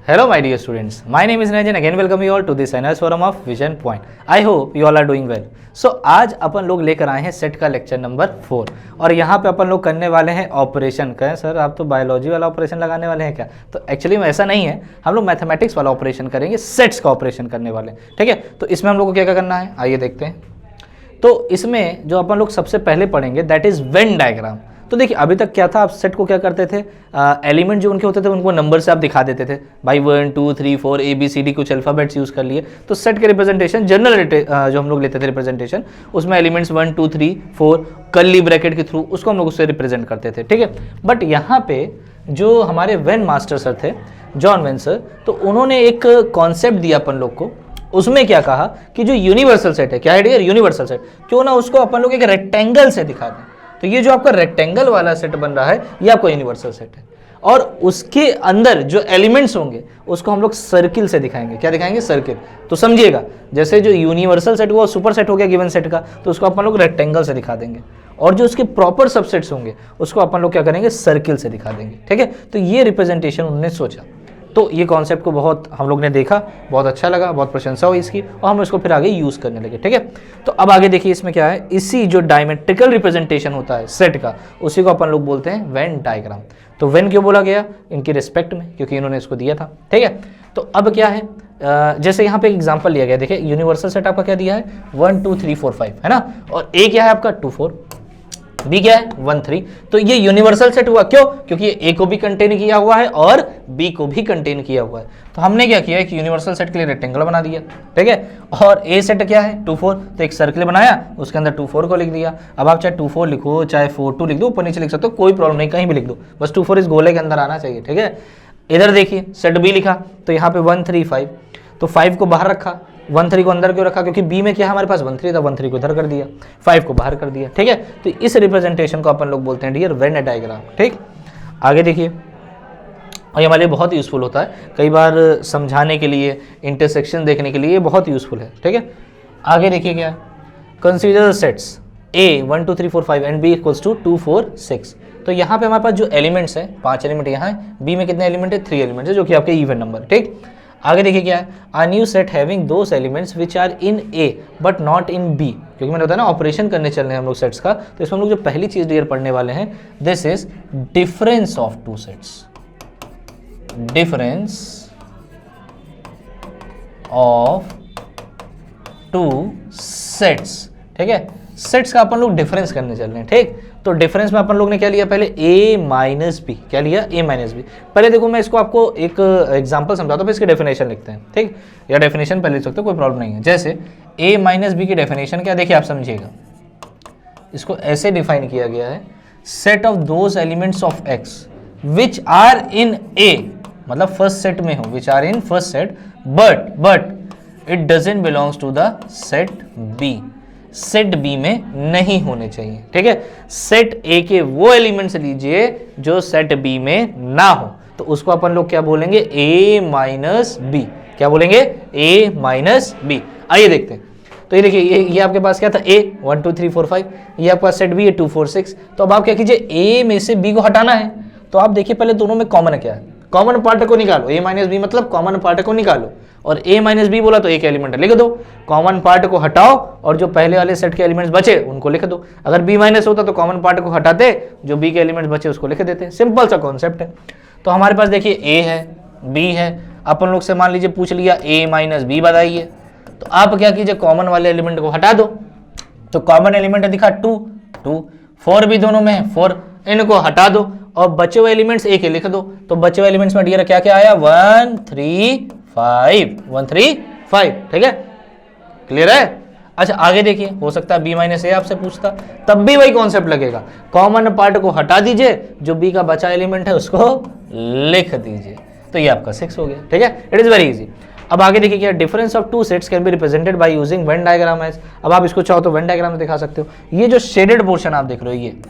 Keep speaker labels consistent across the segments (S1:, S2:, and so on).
S1: Hello my dear students, my name is Ranjan. Again welcome you all to this annual forum of Vision Point. I hope you all are doing well. So आज अपन लोग लेकर आए हैं set का lecture number 4 और यहाँ पे अपन लोग करने वाले हैं ऑपरेशन। कहें सर आप तो बायोलॉजी वाला ऑपरेशन लगाने वाले हैं क्या? तो एक्चुअली में ऐसा नहीं है, हम लोग मैथमेटिक्स वाला ऑपरेशन करेंगे, सेट्स का ऑपरेशन करने वाले हैं। ठीक है, तो इसमें हम लोग को क्या क्या करना है आइए देखते हैं। तो इसमें जो अपन लोग सबसे पहले पढ़ेंगे दैट इज वेन डायग्राम। तो देखिए अभी तक क्या था, आप सेट को क्या करते थे, एलिमेंट जो उनके होते थे उनको नंबर से आप दिखा देते थे भाई 1 2 3 4 ABCD, कुछ अल्फ़ाबेट्स यूज़ कर लिए। तो सेट के रिप्रेजेंटेशन जनरल जो हम लोग लेते थे रिप्रेजेंटेशन, उसमें एलिमेंट्स 1 2 3 4 कर्ली ब्रैकेट के थ्रू उसको हम लोग उससे रिप्रेजेंट करते थे। ठीक है, बट यहाँ पे जो हमारे वेन मास्टर सर थे, जॉन वेन सर, तो उन्होंने एक कॉन्सेप्ट दिया अपन लोग को। उसमें क्या कहा कि जो यूनिवर्सल सेट है, क्या है डियर, यूनिवर्सल सेट, क्यों ना उसको अपन लोग एक रेक्टेंगल से दिखा दें। तो ये जो आपका रेक्टेंगल वाला सेट बन रहा है ये आपका यूनिवर्सल सेट है, और उसके अंदर जो एलिमेंट्स होंगे उसको हम लोग सर्किल से दिखाएंगे। क्या दिखाएंगे? सर्किल। तो समझिएगा, जैसे जो यूनिवर्सल सेट वो सुपर सेट हो गया गिवन सेट का, तो उसको अपन लोग रेक्टेंगल से दिखा देंगे, और जो उसके प्रॉपर सबसेट्स होंगे उसको अपन लोग क्या करेंगे, सर्किल से दिखा देंगे। ठीक है, तो ये रिप्रेजेंटेशन उन्होंने सोचा। तो ये कॉन्सेप्ट को बहुत हम लोग ने देखा, बहुत अच्छा लगा, बहुत प्रशंसा हुई इसकी, और हम इसको फिर आगे यूज़ करने लगे। ठीक है, तो अब आगे देखिए इसमें क्या है, इसी जो डायमेट्रिकल रिप्रेजेंटेशन होता है सेट का, उसी को अपन लोग बोलते हैं वेन डायग्राम। तो वेन क्यों बोला गया? इनकी रिस्पेक्ट में, क्योंकि इन्होंने इसको दिया था। ठीक है, तो अब क्या है, जैसे यहाँ पे एक एग्जाम्पल लिया गया, देखिए यूनिवर्सल सेट आपका क्या दिया है 1 2 3 4 5 है ना, और ए क्या है आपका 2 4, बी क्या है 1 3। तो ये यूनिवर्सल सेट हुआ, क्यों? क्योंकि ये ए को भी कंटेन किया हुआ है और बी को भी कंटेन किया हुआ है। तो हमने क्या किया, एक यूनिवर्सल सेट के लिए रेक्टेंगल बना दिया। ठीक है, और ए सेट क्या है 2 4, तो एक सर्किल बनाया, उसके अंदर 2 4 को लिख दिया। अब आप चाहे 2 4 लिखो, चाहे 4 2 लिख दो, ऊपर नीचे लिख सकते हो, कोई प्रॉब्लम नहीं, कहीं भी लिख दो, बस 2 4 इस गोले के अंदर आना चाहिए। ठीक है, इधर देखिए सेट बी लिखा, तो यहाँ पे 1 3 5, तो 5 को बाहर रखा, 1 3 को अंदर क्यों रखा? क्योंकि बी में क्या हमारे पास 1 3 था, 1 3 को इधर कर दिया, 5 को बाहर कर दिया। ठीक है, तो इस रिप्रेजेंटेशन को अपन लोग बोलते हैं डियर वेन डायग्राम। ठीक, आगे देखिए, और ये हमारे लिए बहुत यूज़फुल होता है, कई बार समझाने के लिए, इंटरसेक्शन देखने के लिए ये बहुत यूज़फुल है। ठीक है, आगे देखिए क्या, consider sets A 1 2 3 4 5 and B equals to 2 4 6। तो यहाँ पे हमारे पास जो एलिमेंट्स हैं 5 एलिमेंट यहाँ है, बी में कितने एलिमेंट है 3 एलिमेंट्स है, जो कि आपके इवन नंबर। ठीक, आगे देखिए क्या है, a new set having those elements which are in A but not in B. क्योंकि मैंने बताया ना ऑपरेशन करने चल रहे हैं हम लोग सेट्स का, तो इसमें हम लोग जो पहली चीज डियर पढ़ने वाले हैं, this is difference of two sets. Difference of two sets. ठीक है, सेट्स का अपन लोग डिफरेंस करने चल रहे हैं। ठीक, तो डिफरेंस में अपन लोग ने क्या लिया पहले, a माइनस बी। क्या लिया? a minus B. पहले देखो मैं इसको आपको एक एग्जांपल समझाता हूँ, फिर इसकी डेफिनेशन लिखते हैं। ठीक, या डेफिनेशन पहले लिख सकते हो, कोई प्रॉब्लम नहीं है। जैसे a माइनस बी की डेफिनेशन क्या, देखिए आप समझिएगा, इसको ऐसे डिफाइन किया गया है, set of those elements of x which are in a, मतलब फर्स्ट सेट में हो, which are in first set, but it doesn't belongs to the set b। Set B में नहीं होने चाहिए। ठीक है, सेट ए के वो एलिमेंट्स लीजिए जो सेट बी में ना हो, तो उसको अपन लोग क्या बोलेंगे, ए माइनस बी। क्या बोलेंगे? A minus B. आइए देखते हैं। तो ये देखिए, ये आपके पास क्या था, ए 1 2 3 4 5, ये आपका सेट बी है 2 4 6। तो अब आप क्या कीजिए, ए में से बी को हटाना है, तो आप देखिए पहले दोनों में कॉमन क्या है, कॉमन पार्ट को निकालो, ए माइनस बी मतलब कॉमन पार्ट को निकालो, और a माइनस बी बोला तो एक एलिमेंट लिख दो, कॉमन पार्ट को हटाओ और जो पहले वाले सेट के एलिमेंट्स बचे उनको लिख दो। अगर b माइनस होता तो कॉमन पार्ट को हटाते, जो b के एलिमेंट्स बचे उसको लिख देते। सिंपल सा कॉन्सेप्ट है। तो हमारे पास देखिए a है, b है, अपन लोग से मान लीजिए पूछ लिया a माइनस बी बताइए, तो आप क्या कीजिए, कॉमन वाले एलिमेंट को हटा दो। तो कॉमन एलिमेंट दिखा 2 2, 4 भी दोनों में है 4, इनको हटा दो और बचे हुए एलिमेंट्स a के लिख दो। तो बचे हुए एलिमेंट्स में डियर क्या क्या आया, 1 3 5, 1 3 5। ठीक है, क्लियर है? अच्छा आगे देखिए, हो सकता है b माइनस ए आपसे पूछता, तब भी वही कॉन्सेप्ट लगेगा, कॉमन पार्ट को हटा दीजिए, जो b का बचा एलिमेंट है उसको लिख दीजिए, तो ये आपका 6 हो गया। ठीक है, इट इज वेरी इजी। अब आगे देखिए क्या, difference of two sets can be represented by using Venn diagram as. अब आप इसको चाहो तो वेन डायग्राम में दिखा सकते हो। ये जो शेडेड पोर्शन आप देख रहे हो,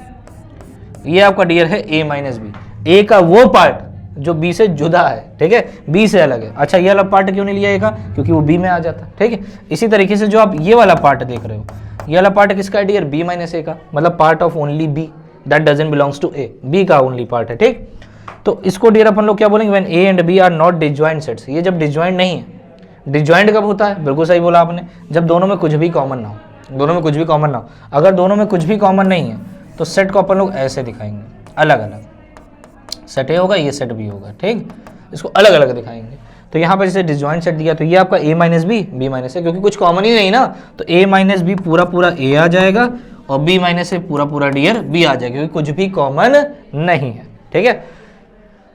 S1: ये आपका डियर है a माइनस बी, a का वो पार्ट जो b से जुदा है। ठीक है, b से अलग है। अच्छा ये वाला पार्ट क्यों नहीं लिया a का, क्योंकि वो b में आ जाता है। ठीक है, इसी तरीके से जो आप ये वाला पार्ट देख रहे हो, ये वाला पार्ट किसका है डियर, b माइनस ए का, मतलब part of only b, that doesn't belongs to a, b का ओनली पार्ट है। ठीक, तो इसको डियर अपन लोग क्या बोलेंगे, when A and B are not disjoint sets. ये जब डिसजॉइंट नहीं है। डिसजॉइंट कब होता है, बिल्कुल सही बोला आपने, जब दोनों में कुछ भी कॉमन ना हो। दोनों में कुछ भी कॉमन ना हो। अगर दोनों में कुछ भी कॉमन नहीं है तो सेट को अपन लोग ऐसे दिखाएंगे, अलग अलग। सेट ए होगा, ये सेट बी होगा, ठीक, इसको अलग अलग दिखाएंगे। तो यहाँ पर जैसे डिसजॉइंट सेट दिया तो ये आपका a minus B, B minus A, क्योंकि कुछ कॉमन ही नहीं ना, तो a माइनस बी पूरा पूरा a आ जाएगा और b माइनस ए पूरा पूरा डियर b आ जाएगा, क्योंकि कुछ भी कॉमन नहीं है। ठीक है,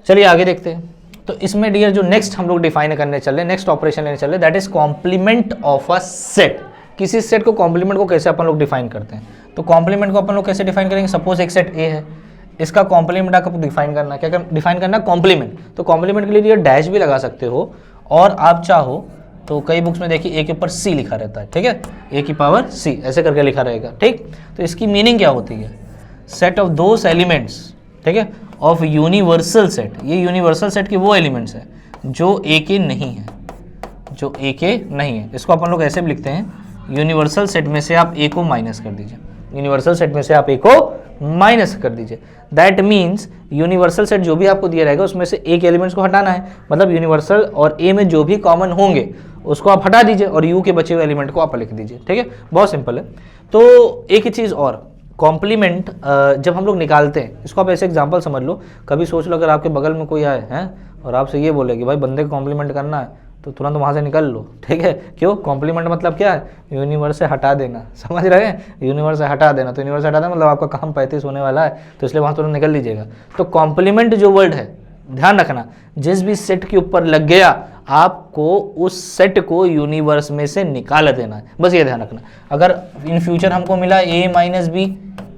S1: चलिए आगे देखते हैं। तो इसमें डियर जो नेक्स्ट हम लोग डिफाइन करने चले, नेक्स्ट ऑपरेशन लेने चले, that is complement of a set. किसी सेट को कॉम्प्लीमेंट को कैसे अपन लोग डिफाइन करते हैं, तो कॉम्प्लीमेंट को अपन लोग कैसे डिफाइन करेंगे, सपोज एक सेट ए है, इसका कॉम्प्लीमेंट आपको डिफाइन करना, क्या डिफाइन करना, कॉम्प्लीमेंट। तो कॉम्प्लीमेंट के लिए ये डैश भी लगा सकते हो, और आप चाहो तो कई बुक्स में देखिए ए के ऊपर सी लिखा रहता है, ठीक है, ए की पावर सी ऐसे करके लिखा रहेगा, ठीक। तो इसकी मीनिंग क्या होती है, सेट ऑफ दोस एलिमेंट्स, ठीक है, ऑफ यूनिवर्सल सेट। ये यूनिवर्सल सेट के वो एलिमेंट्स है जो ए के नहीं है, जो ए के नहीं है। इसको अपन लोग ऐसे भी लिखते हैं, यूनिवर्सल सेट में से आप ए को माइनस कर दीजिए, यूनिवर्सल सेट में से आप ए को माइनस कर दीजिए। दैट मीन्स यूनिवर्सल सेट जो भी आपको दिया रहेगा उसमें से एक एलिमेंट्स को हटाना है, मतलब यूनिवर्सल और ए में जो भी कॉमन होंगे उसको आप हटा दीजिए और यू के बचे हुए एलिमेंट को आप लिख दीजिए, ठीक है, बहुत सिंपल है। तो एक ही चीज़ और, कॉम्प्लीमेंट जब हम लोग निकालते हैं, इसको आप ऐसे एग्जांपल समझ लो, कभी सोच लो अगर आपके बगल में कोई आए हैं और आपसे ये बोले कि भाई बंदे को कॉम्प्लीमेंट करना है, तो तुरंत वहाँ से निकल लो, ठीक है। क्यों, कॉम्प्लीमेंट मतलब क्या है, यूनिवर्स से हटा देना, समझ रहे हैं, यूनिवर्स से हटा देना। तो यूनिवर्स से हटा देना मतलब आपका काम 35 होने वाला है, तो इसलिए वहाँ तुरंत निकल लीजिएगा। तो कॉम्प्लीमेंट जो वर्ड है, ध्यान रखना, जिस भी सेट के ऊपर लग गया आपको उस सेट को यूनिवर्स में से निकाल देना है, बस ये ध्यान रखना। अगर इन फ्यूचर हमको मिला ए माइनस बी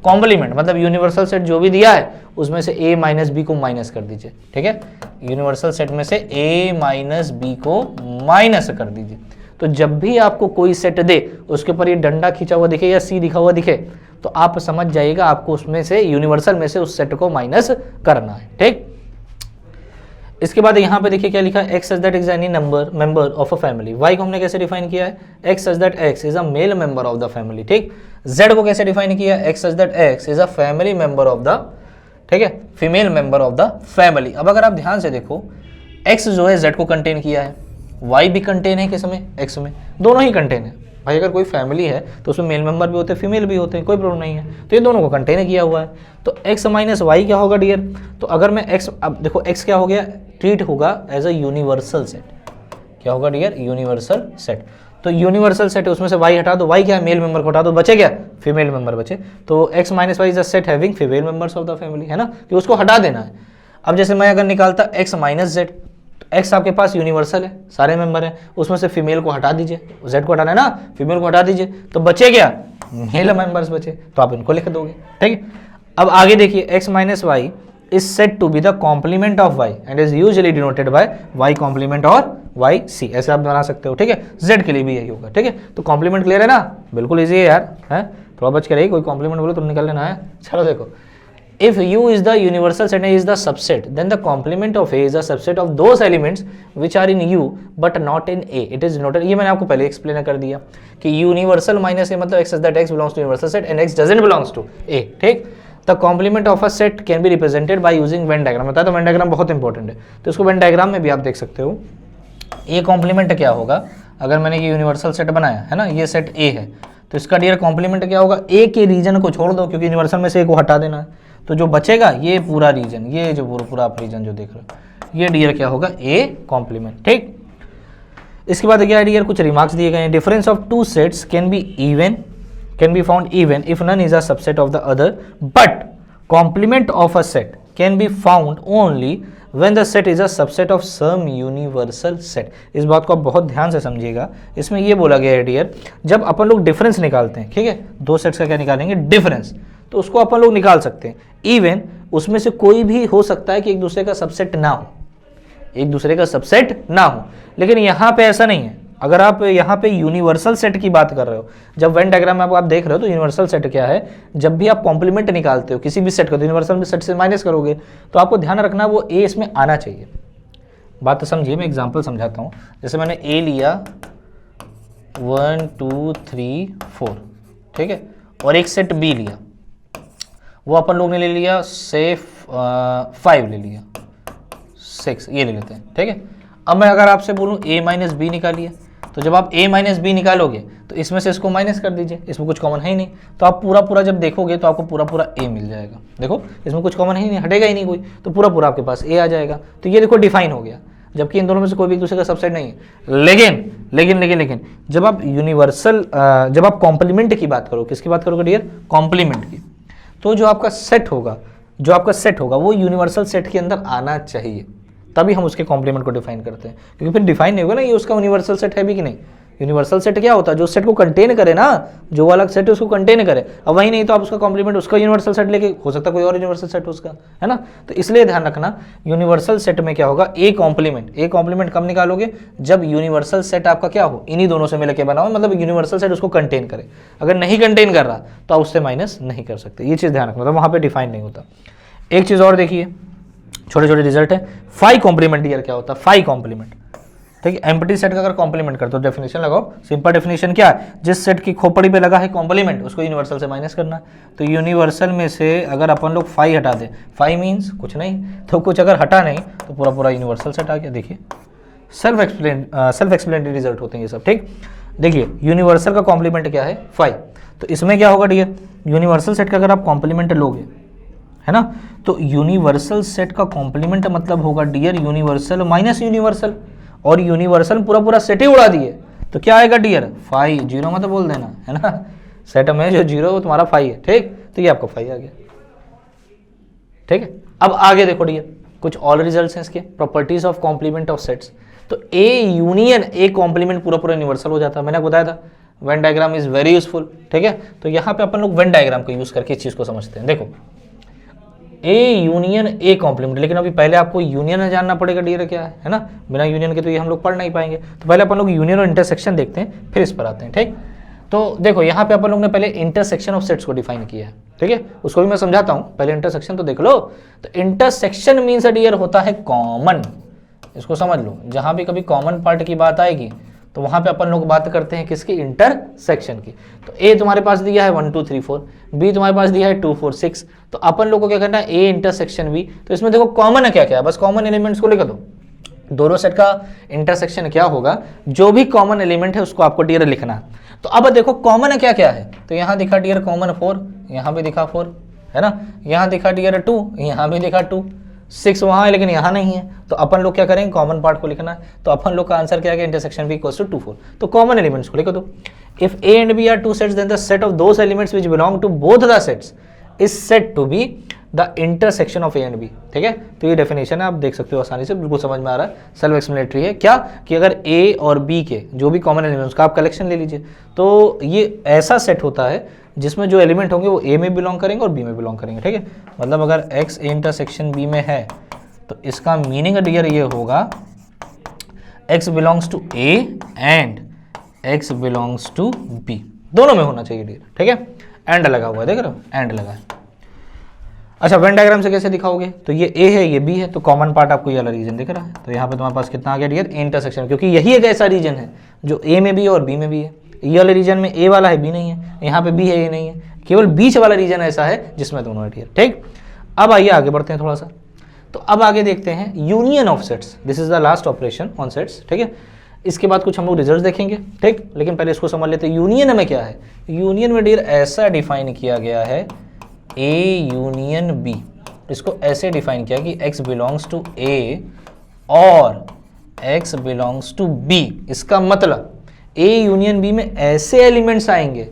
S1: कॉम्प्लीमेंट, मतलब यूनिवर्सल सेट जो भी दिया है उसमें से a माइनस बी को माइनस कर दीजिए, ठीक है, यूनिवर्सल सेट में से a माइनस बी को माइनस कर दीजिए। तो जब भी आपको कोई सेट दे उसके ऊपर ये डंडा खींचा हुआ दिखे या c लिखा हुआ दिखे, तो आप समझ जाइएगा आपको उसमें से, यूनिवर्सल में से उस सेट को माइनस करना है, ठीक। इसके बाद यहाँ पे देखिए क्या लिखा है, x such that x is any number member of a family. y को हमने कैसे डिफाइन किया है, x such that x is a male member of the family, ठीक। z को कैसे डिफाइन किया है, x such that x is a family member of the, ठीक है, female member of the family. अब अगर आप ध्यान से देखो, x जो है z को कंटेन किया है, y भी कंटेन है किस में, x में, दोनों ही कंटेन है। भाई अगर कोई फैमिली है तो उसमें मेल मेंबर भी होते हैं, फीमेल भी होते हैं, कोई प्रॉब्लम नहीं है, तो ये दोनों को कंटेन किया हुआ है। तो x माइनस वाई क्या होगा डियर, तो अगर मैं x, अब देखो x क्या हो गया, ट्रीट होगा एज अ यूनिवर्सल सेट, क्या होगा डियर, यूनिवर्सल सेट। तो यूनिवर्सल सेट है, उसमें से y हटा दो, y क्या है, मेल मेंबर को हटा दो, बचे क्या, फीमेल मेंबर बचे। तो x minus Y is a set having female members of the family, है ना, कि उसको हटा देना है। अब जैसे मैं अगर निकालता x माइनस जेड, तो x आपके पास यूनिवर्सल है, सारे मेंबर हैं, उसमें से फीमेल को हटा दीजिए, z को हटाना है ना, फीमेल को हटा दीजिए, तो बचे क्या, मेल मेंबर्स बचे, तो आप इनको लिख दोगे, ठीक है। अब आगे देखिए, x minus Y is set to be the complement of y and is usually denoted by y complement और y c, ऐसे आप बना सकते हो, ठीक है। z के लिए भी यही होगा, ठीक है। तो कॉम्प्लीमेंट क्लियर है ना, बिल्कुल इजी है यार, है, थोड़ा बच के रही, कोई कॉम्प्लीमेंट बोले तो निकल लेना है। चलो देखो, if u is the universal set and a is the subset, then the complement of a is a subset of those elements which are in u but not in a, it is denoted, ये मैंने आपको पहले explain कर दिया कि universal minus ए मतलब x such that x belongs to universal set and x doesn't belongs to a, ठीक। The complement of a set can be represented by using Venn diagram, बताया तो वेन डायग्राम बहुत important है, तो इसको Venn diagram में भी आप देख सकते हो। ए कॉम्प्लीमेंट क्या होगा, अगर मैंने ये यूनिवर्सल सेट बनाया है ना, ये सेट ए है, तो इसका डियर कॉम्प्लीमेंट क्या होगा, ए के रीजन को छोड़ दो, क्योंकि यूनिवर्सल में से ए को हटा देना है, तो जो बचेगा ये पूरा रीजन, ये जो पूरा आप रीजन जो देख रहे हो, ये डियर क्या होगा, ए कॉम्प्लीमेंट, ठीक। इसके बाद क्या डियर, कुछ रिमार्क्स दिए गए हैं, difference of two sets can be even, can be found even if none is a subset of the other, but complement of a set can be found only when the set is a subset of some universal set। इस बात को आप बहुत ध्यान से समझिएगा, इसमें ये बोला गया है डियर, जब अपन लोग डिफरेंस निकालते हैं, ठीक है, दो सेट्स का क्या निकालेंगे, डिफरेंस, तो उसको अपन लोग निकाल सकते हैं, इवन उसमें से कोई भी हो सकता है कि एक दूसरे का सबसेट ना हो, एक दूसरे का सबसेट ना हो, लेकिन यहाँ पे ऐसा नहीं है। अगर आप यहाँ पे यूनिवर्सल सेट की बात कर रहे हो, जब वेन डायग्राम में आप देख रहे हो, तो यूनिवर्सल सेट क्या है, जब भी आप कॉम्प्लीमेंट निकालते हो किसी भी सेट का, तो यूनिवर्सल में सेट से माइनस करोगे, तो आपको ध्यान रखना वो ए इसमें आना चाहिए। बात तो समझिए, मैं एग्जांपल समझाता हूँ। जैसे मैंने ए लिया 1 2 3 4, ठीक है, और एक सेट बी लिया, वो अपन लोग ने ले लिया से 5 ले लिया, 6 ये ले लेते हैं, ठीक है। अब मैं अगर आपसे बोलूँ a माइनस बी निकालिए, तो जब आप a माइनस बी निकालोगे तो इसमें से इसको माइनस कर दीजिए, इसमें कुछ कॉमन है ही नहीं, तो आप पूरा पूरा जब देखोगे तो आपको पूरा पूरा a मिल जाएगा। देखो इसमें कुछ कॉमन है ही नहीं, हटेगा ही नहीं कोई, तो पूरा पूरा आपके पास a आ जाएगा। तो ये देखो डिफाइन हो गया, जबकि इन दोनों में से कोई भी एक दूसरे का सबसेट नहीं है। लेकिन लेकिन लेकिन लेकिन जब आप यूनिवर्सल, जब आप कॉम्प्लीमेंट की बात करो, किसकी बात करोगे डियर? कॉम्प्लीमेंट की। तो जो आपका सेट होगा वो यूनिवर्सल सेट के अंदर आना चाहिए, तभी हम उसके कॉम्प्लीमेंट को डिफाइन करते हैं। क्योंकि फिर डिफाइन नहीं होगा ना ये उसका यूनिवर्सल सेट है भी कि नहीं। यूनिवर्सल सेट क्या होता है? जो सेट को कंटेन करे ना, जो अलग सेट है उसको कंटेन करे। अब वही नहीं तो आप उसका कॉम्प्लीमेंट उसका यूनिवर्सल सेट लेके, हो सकता है कोई और यूनिवर्सल सेट उसका, है ना। तो इसलिए ध्यान रखना यूनिवर्सल सेट में क्या होगा? ए कॉम्प्लीमेंट कब निकालोगे? जब यूनिवर्सल सेट आपका क्या हो? इन्हीं दोनों से मिलकर बना हो, मतलब यूनिवर्सल सेट उसको कंटेन करे। अगर नहीं कंटेन कर रहा तो आप उससे माइनस नहीं कर सकते, ये चीज़ ध्यान रखना, तो वहाँ पर डिफाइन नहीं होता। एक चीज़ और देखिए, छोटे छोटे रिजल्ट है। फाई कॉम्प्लीमेंट ईयर क्या होता है? फाई कॉम्प्लीमेंट, ठीक है। एम्प्टी सेट का अगर कॉम्प्लीमेंट करते हो, डेफिनेशन लगाओ। सिंपल डेफिनेशन क्या है? जिस सेट की खोपड़ी पे लगा है कॉम्प्लीमेंट, उसको यूनिवर्सल से माइनस करना है। तो यूनिवर्सल में से अगर अपन लोग फाई हटा दें, फाई मीन्स कुछ नहीं, तो कुछ अगर हटा नहीं तो पूरा पूरा यूनिवर्सल सेट आ गया। देखिए सेल्फ एक्सप्लेनेटरी रिजल्ट होते हैं ये सब, ठीक। देखिए यूनिवर्सल का कॉम्प्लीमेंट क्या है? फाई। तो इसमें क्या होगा डियर? यूनिवर्सल सेट का अगर आप कॉम्प्लीमेंट लोगे, है ना, तो यूनिवर्सल सेट का कॉम्प्लीमेंट मतलब होगा डियर यूनिवर्सल माइनस यूनिवर्सल, और यूनिवर्सल पूरा पूरा सेट ही उड़ा दिए तो क्या आएगा डियर? फाई। जीरो मत बोल देना, है ना, सेट में जो जीरो वो तुम्हारा फाई है, ठीक। तो ये आपका फाई आ गया, ठीक है। अब आगे देखो डियर, कुछ और रिजल्ट्स हैं इसके, properties of complement of sets. तो ए यूनियन ए कॉम्प्लीमेंट पूरा पूरा यूनिवर्सल हो जाता है। मैंने बताया था Venn diagram is very useful, ठीक है। तो यहाँ पे अपन लोग वेन डायग्राम को यूज करके इस चीज को समझते हैं। देखो ए यूनियन ए कॉम्प्लीमेंट, लेकिन अभी पहले आपको यूनियन जानना पड़ेगा डियर क्या है ना। बिना यूनियन के तो ये हम लोग पढ़ नहीं पाएंगे। तो पहले अपन लोग यूनियन और इंटरसेक्शन देखते हैं, फिर इस पर आते हैं, ठीक। तो देखो यहाँ पे अपन लोग ने पहले इंटरसेक्शन ऑफ सेट्स को डिफाइन किया है, ठीक है। उसको भी मैं समझाता हूँ, पहले इंटरसेक्शन तो देख लो। तो इंटरसेक्शन मीन्स डियर होता है कॉमन, इसको समझ लो। जहाँ भी कभी कॉमन पार्ट की बात आएगी तो वहाँ पे अपन लोग बात करते हैं किसकी? इंटरसेक्शन की। तो ए तुम्हारे पास दिया है 1 2 3 4, बी तुम्हारे पास दिया है 2 4 6, तो अपन लोग को क्या करना है? A intersection B. तो इसमें देखो कॉमन है क्या क्या है, बस कॉमन एलिमेंट्स को लिख दो। दोनों सेट का इंटरसेक्शन क्या होगा? जो भी कॉमन एलिमेंट है उसको आपको डियर लिखना है। तो अब देखो कॉमन है क्या क्या है, तो यहाँ दिखा डियर कॉमन 4, यहाँ भी दिखा 4, है ना, यहाँ दिखा डियर 2, यहाँ भी दिखा 2, 6 वहाँ है लेकिन यहाँ नहीं है। तो अपन लोग क्या करेंगे? कॉमन पार्ट को लिखना है। तो अपन लोग का आंसर क्या है? Intersection B equals to 2 4। तो कॉमन एलिमेंट्स को लिख दो। If A and B are two sets then the set of those elements which belong to both the sets is said to be the intersection of A and B, ठीक है। तो ये definition है, आप देख सकते हो आसानी से, बिल्कुल समझ में आ रहा है, सेल्फ एक्सप्लेनेटरी है। क्या कि अगर ए और बी के जो भी कॉमन एलिमेंट्स का आप कलेक्शन ले लीजिए, तो ये ऐसा सेट होता है जिसमें जो एलिमेंट होंगे वो ए में बिलोंग करेंगे और बी में बिलोंग करेंगे, ठीक है। मतलब अगर एक्स ए इंटरसेक्शन बी में है तो इसका मीनिंग डियर ये होगा x belongs to a and x belongs to b, दोनों में होना चाहिए डियर, ठीक है। एंड लगा हुआ है, देख रहे हो, एंड लगा है। अच्छा वेन डायग्राम से कैसे दिखाओगे? तो ये a है ये b है, तो कॉमन पार्ट आपको ये वाला रीजन दिख रहा है। तो यहाँ पे तुम्हारे पास कितना आ गया डियर? इंटरसेक्शन, क्योंकि यही एक ऐसा रीजन है जो a में भी और b में भी है। ये वाले रीजन में a वाला है b नहीं है, यहाँ पे b है a नहीं है, केवल बीच वाला रीजन ऐसा है जिसमें दोनों है डियर, ठीक। अब आइए आगे बढ़ते हैं थोड़ा सा। तो अब आगे देखते हैं union of sets, this is the last operation on sets, ठीक है। इसके बाद कुछ हम लोग रिजल्ट्स देखेंगे, ठीक। लेकिन पहले इसको समझ लेते हैं यूनियन में क्या है। यूनियन में डियर ऐसा डिफाइन किया गया है ए यूनियन बी, इसको ऐसे डिफाइन किया कि x बिलोंग्स टू ए और x बिलोंग्स टू बी। इसका मतलब ए यूनियन बी में ऐसे एलिमेंट्स आएंगे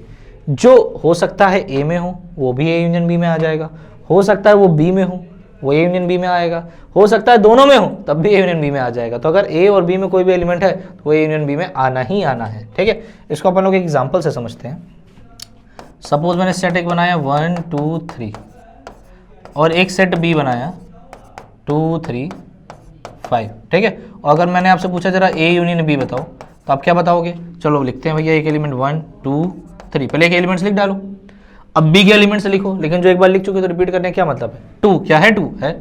S1: जो हो सकता है ए में हो, वो भी ए यूनियन बी में आ जाएगा, हो सकता है वो बी में हो, वो ए यूनियन बी में आएगा, हो सकता है दोनों में हो तब भी ए यूनियन बी में आ जाएगा। तो अगर ए और बी में कोई भी एलिमेंट है तो वो ए यूनियन बी में आना ही आना है, ठीक है। इसको अपन लोग एक एग्जांपल से समझते हैं। सपोज मैंने सेट एक बनाया 1 2 3 और एक सेट बी बनाया 2 3 5, ठीक है। और अगर मैंने आपसे पूछा जरा ए यूनियन बी बताओ, तो आप क्या बताओगे? चलो लिखते हैं भैया, एक एलिमेंट 1 2 3, पहले एक एलिमेंट्स लिख डालो, अब बी के एलिमेंट्स लिखो। लेकिन जो एक बार लिख चुके तो रिपीट करने का क्या मतलब है? 2 क्या है? 2 है,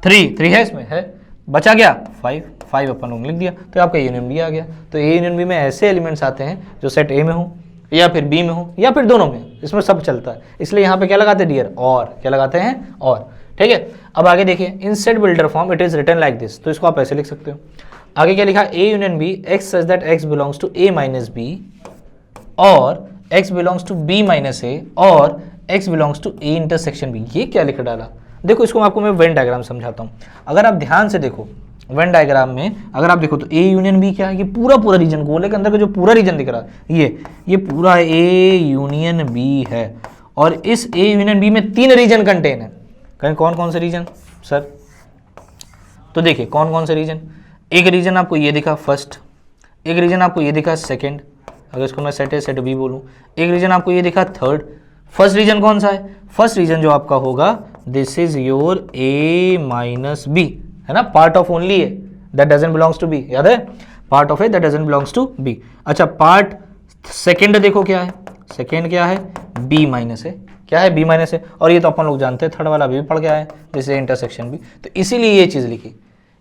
S1: 3 है, इसमें है, बचा गया 5 अपन लोग लिख दिया, तो आपका यूनियन बी आ गया। तो ए यूनियन बी में ऐसे एलिमेंट्स आते हैं जो सेट ए में हो या फिर बी में हो या फिर दोनों में, इसमें सब चलता है। इसलिए यहाँ पे क्या लगाते हैं डियर? और क्या लगाते हैं? और, ठीक है। अब आगे देखिए, in set builder form it is written like this, तो इसको आप ऐसे लिख सकते हो। आगे क्या लिखा, A union B x such that x belongs to A minus B और x belongs to B minus A और x belongs to A intersection B. ये क्या लिख डाला, देखो इसको आपको मैं वेन डायग्राम समझाता हूँ। अगर आप ध्यान से देखो वेन डायग्राम में अगर आप देखो तो ए यूनियन बी क्या है, ये पूरा पूरा रीजन, गोले के अंदर का जो पूरा रीजन दिख रहा है ये पूरा ए यूनियन बी है। और इस ए यूनियन बी में 3 रीजन कंटेन है। कहें कौन कौन से रीजन सर, तो देखिए कौन कौन से रीजन। एक रीजन आपको ये दिखा फर्स्ट, एक रीजन आपको ये दिखा सेकंड, अगर इसको मैं सेट ए सेट बी बोलूँ, एक रीजन आपको ये दिखा थर्ड। फर्स्ट रीजन कौन सा है, फर्स्ट रीजन जो आपका होगा this is your A minus B, है ना, part of only A that doesn't belongs to B, याद है, part of A that doesn't belongs to B. अच्छा पार्ट सेकंड देखो क्या है, सेकंड क्या है, बी माइनस ए, क्या है बी माइनस ए, और ये तो अपन लोग जानते हैं थर्ड वाला भी पढ़ के आए जैसे इंटरसेक्शन बी। तो इसीलिए ये चीज़ लिखी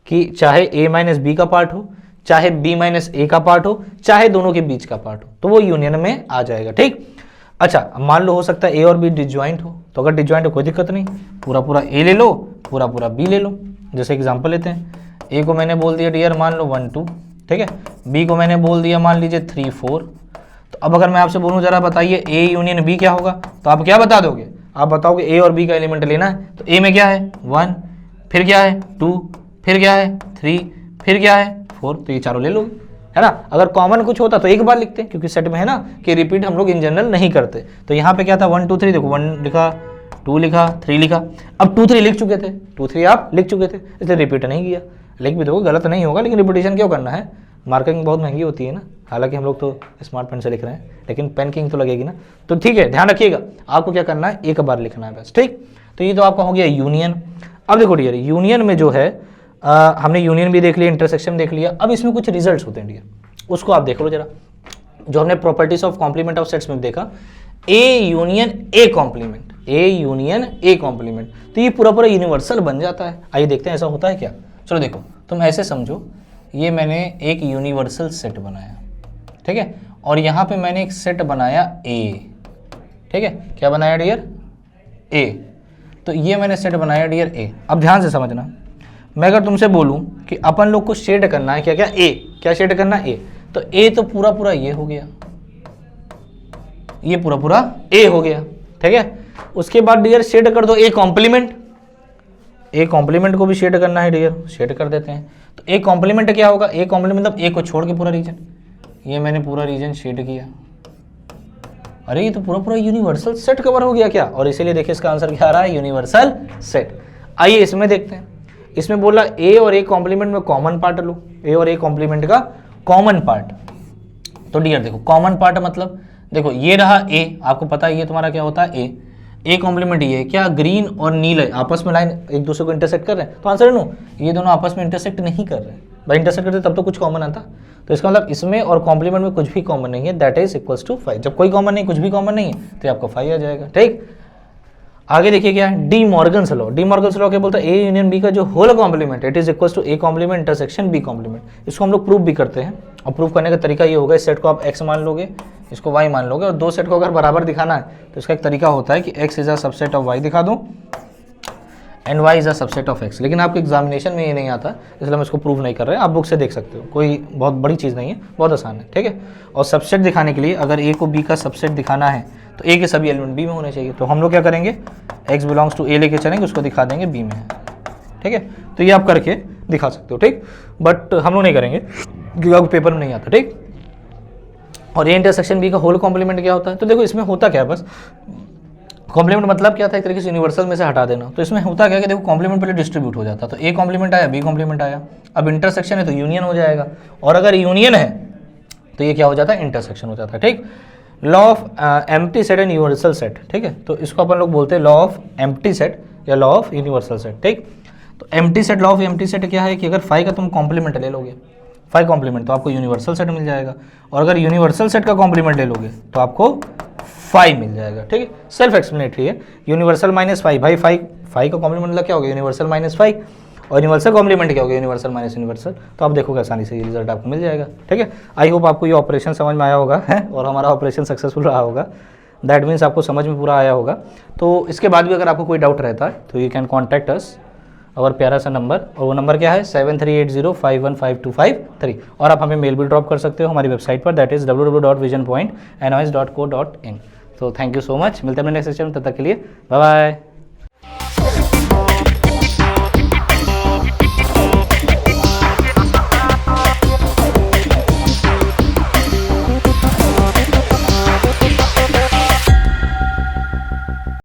S1: कि चाहे ए माइनस बी का पार्ट हो, चाहे बी माइनस ए का पार्ट हो, चाहे दोनों के बीच का पार्ट हो, तो वो यूनियन में आ जाएगा, ठीक। अच्छा मान लो हो सकता है ए और बी डिसजॉइंट हो, तो अगर डिसजॉइंट हो कोई दिक्कत नहीं, पूरा पूरा ए ले लो, पूरा पूरा बी ले लो। जैसे एग्जांपल लेते हैं, ए को मैंने बोल दिया डियर मान लो 1 2, ठीक है, बी को मैंने बोल दिया मान लीजिए 3 4। तो अब अगर मैं आपसे बोलूँ जरा बताइए ए यूनियन बी क्या होगा, तो आप क्या बता दोगे, आप बताओगे ए और बी का एलिमेंट लेना है, तो ए में क्या है 1, फिर क्या है 2, फिर क्या है 3, फिर क्या है 4, तो ये चारों ले लोगे, है ना। अगर कॉमन कुछ होता तो एक बार लिखते हैं, क्योंकि सेट में है ना कि रिपीट हम लोग इन जनरल नहीं करते। तो यहाँ पे क्या था 1 2 3, देखो 1 लिखा, 2 लिखा, 3 लिखा, अब 2 3 लिख चुके थे, 2 3 आप लिख चुके थे, इसलिए रिपीट नहीं किया। लिख भी दो गलत नहीं होगा, लेकिन रिपीटेशन क्यों करना है, मार्किंग बहुत महंगी होती है ना, हालांकि हम लोग तो स्मार्ट पेन से लिख रहे हैं, लेकिन पेन की इंक तो लगेगी ना, तो ठीक है ध्यान रखिएगा, आपको क्या करना है एक बार लिखना है बस, ठीक। तो ये तो आपका हो गया यूनियन। अब देखो डियर, यूनियन में जो है हमने यूनियन भी देख लिया, इंटरसेक्शन देख लिया, अब इसमें कुछ रिजल्ट्स होते हैं डियर, उसको आप देख लो जरा। जो हमने properties of complement of sets में देखा, A union A complement, A union A complement, तो ये पूरा पूरा यूनिवर्सल बन जाता है। आइए देखते हैं ऐसा होता है क्या। चलो देखो, तुम ऐसे समझो, ये मैंने एक यूनिवर्सल सेट बनाया, ठीक है, और यहाँ पे मैंने एक सेट बनाया ए, ठीक है, क्या बनाया डियर ए, तो ये मैंने सेट बनाया डियर ए। अब ध्यान से समझना, मैं अगर तुमसे बोलूं कि अपन लोग को शेड करना है क्या क्या ए, क्या शेड करना है ए, तो ए तो पूरा पूरा ये हो गया, ये पूरा पूरा ए हो गया, ठीक है। उसके बाद डियर शेड कर दो ए कॉम्प्लीमेंट, ए कॉम्प्लीमेंट को भी शेड करना है डियर, शेड कर देते हैं। तो ए कॉम्प्लीमेंट क्या होगा, ए कॉम्प्लीमेंट मतलब ए को छोड़ के पूरा रीजन, ये मैंने पूरा रीजन शेड किया, अरे ये तो पूरा पूरा यूनिवर्सल सेट कवर हो गया क्या, और इसीलिए देखिए इसका आंसर क्या आ रहा है, यूनिवर्सल सेट। आइए इसमें देखते हैं, इसमें बोला ए और ए कॉम्प्लीमेंट में कॉमन पार्ट लो, ए और ए कॉम्प्लीमेंट का कॉमन पार्ट। तो डियर देखो कॉमन पार्ट मतलब देखो ये रहा ए, आपको पता है ये तुम्हारा क्या होता है ए कॉम्प्लीमेंट, ये क्या ग्रीन और नील आपस में लाइन एक दूसरे को इंटरसेक्ट कर रहे हैं, तो आंसर है नो, ये दोनों आपस में इंटरसेक्ट नहीं कर रहे हैं भाई, इंटरसेक्ट करते तब तो कुछ कॉमन आता। तो इसका मतलब इसमें और कॉम्प्लीमेंट में कुछ भी कॉमन नहीं है, दैट इज इक्वल्स टू 5। जब कोई कॉमन नहीं, कुछ भी कॉमन नहीं है, तो आपको 5 आ जाएगा, ठीक। आगे देखिए क्या है, De Morgan's law. De Morgan's law क्या बोलता है, ए यूनियन बी का जो whole complement it is equals to A complement intersection B complement. इसको हम लोग प्रूव भी करते हैं, और प्रूव करने का तरीका ये होगा, इस सेट को आप x मान लोगे, इसको y मान लोगे, और दो सेट को अगर बराबर दिखाना है तो इसका एक तरीका होता है कि x is a subset of y दिखा दो and y is a subset of x। लेकिन आपके एग्जामिनेशन में ये नहीं आता, इसलिए हम इसको प्रूव नहीं कर रहे हैं, आप बुक से देख सकते हो, कोई बहुत बड़ी चीज़ नहीं है, बहुत आसान है, ठीक है। और सबसेट दिखाने के लिए अगर a को b का सबसेट दिखाना है तो a के सभी एलिमेंट b में होने चाहिए, तो हम लोग क्या करेंगे, x बिलोंग्स टू a लेके चलेंगे, उसको दिखा देंगे b में है, ठीक है। तो ये आप करके दिखा सकते हो, ठीक, बट हम लोग नहीं करेंगे क्योंकि आपको पेपर में नहीं आता, ठीक। और ये इंटरसेक्शन बी का होल कॉम्प्लीमेंट क्या होता है, तो देखो इसमें होता क्या है, बस कॉम्प्लीमेंट मतलब क्या था, एक तरीके से यूनिवर्सल में से हटा देना। तो इसमें होता क्या है कि देखो कॉम्प्लीमेंट पहले डिस्ट्रीब्यूट हो जाता, तो ए कॉम्प्लीमेंट आया, बी कॉम्प्लीमेंट आया, अब इंटरसेक्शन है तो यूनियन हो जाएगा, और अगर यूनियन है तो ये क्या हो जाता है, इंटरसेक्शन हो जाता है, ठीक। Law of empty set and universal set, ठीक है, तो इसको अपन लोग बोलते हैं लॉ ऑफ एम्प्टी सेट या लॉ ऑफ यूनिवर्सल सेट, ठीक। तो empty set, law of empty set क्या है कि अगर 5 का तुम कॉम्प्लीमेंट ले लोगे, 5 कॉम्प्लीमेंट, तो आपको यूनिवर्सल सेट मिल जाएगा, और अगर यूनिवर्सल सेट का कॉम्प्लीमेंट ले लोगे तो आपको 5 मिल जाएगा, ठीक है। सेल्फ एक्सप्लेनेटरी है, यूनिवर्सल माइनस 5, भाई 5 का कॉम्प्लीमेंट मतलब क्या होगा, यूनिवर्सल माइनस 5, और यूनिवर्सल कॉम्प्लीमेंट क्या होगा, यूनिवर्सल माइनस यूनिवर्सल। तो आप देखोगे आसानी से ये रिजल्ट आपको मिल जाएगा, ठीक है। आई होप आपको ये ऑपरेशन समझ में आया होगा है, और हमारा ऑपरेशन सक्सेसफुल रहा होगा। दैट मीन्स आपको समझ में पूरा आया होगा। तो इसके बाद भी अगर आपको कोई डाउट रहता है तो यू कैन कॉन्टैक्ट अस, और प्यारा सा नंबर, और वो नंबर क्या है 7380515253, और आप हमें मेल भी ड्रॉप कर सकते हो हमारी वेबसाइट पर, दैट इज़ www.visionpointnois.co.in। तो थैंक यू सो मच, मिलते हैं अपने नेक्स्ट सेशन में, तब तक के लिए बाय बाय।